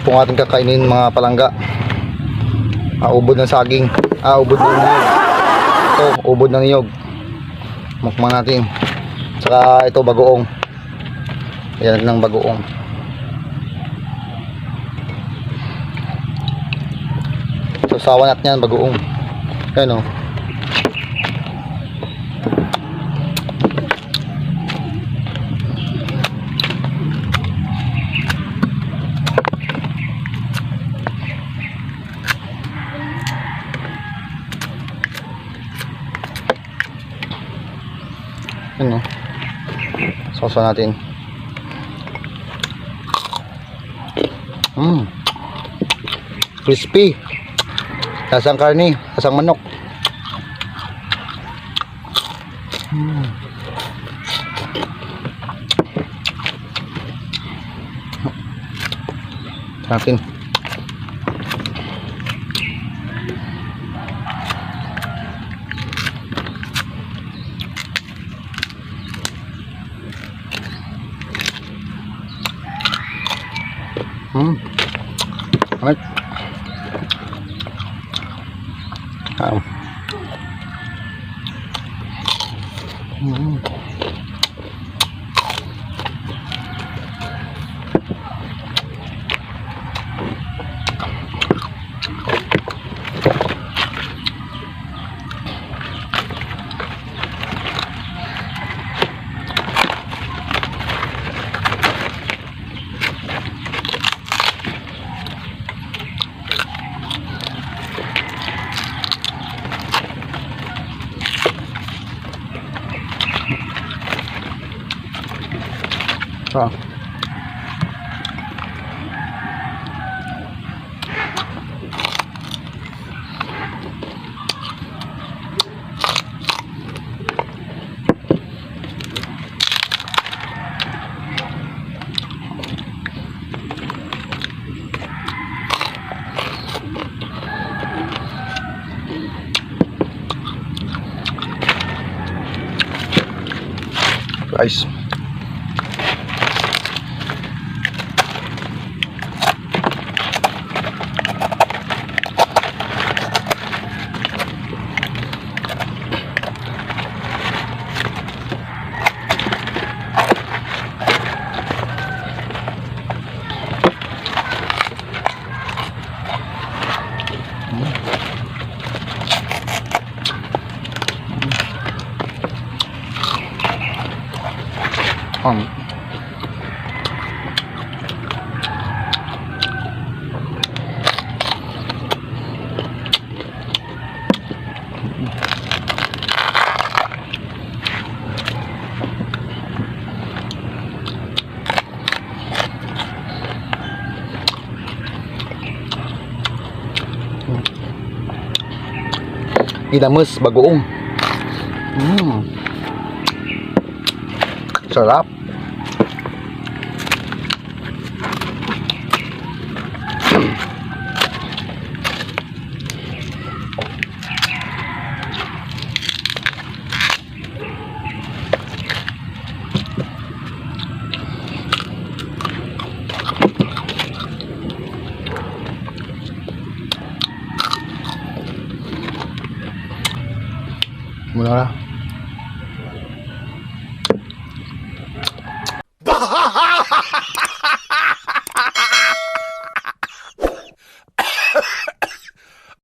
pong ating kakainin mga palangga. Ubod ng saging. Ubod ng niyog. Ito, ubod ng niyog. Mukbang natin. Saka ito, bagoong. Yan ng bagoong. So, sawa natin yan, bagoong. Yan o. Ano? Sausaw natin. Crispy. Lasang karne, lasang manok. Natin. Alright. Guys, Ilamus bagoong. Sarap. Mula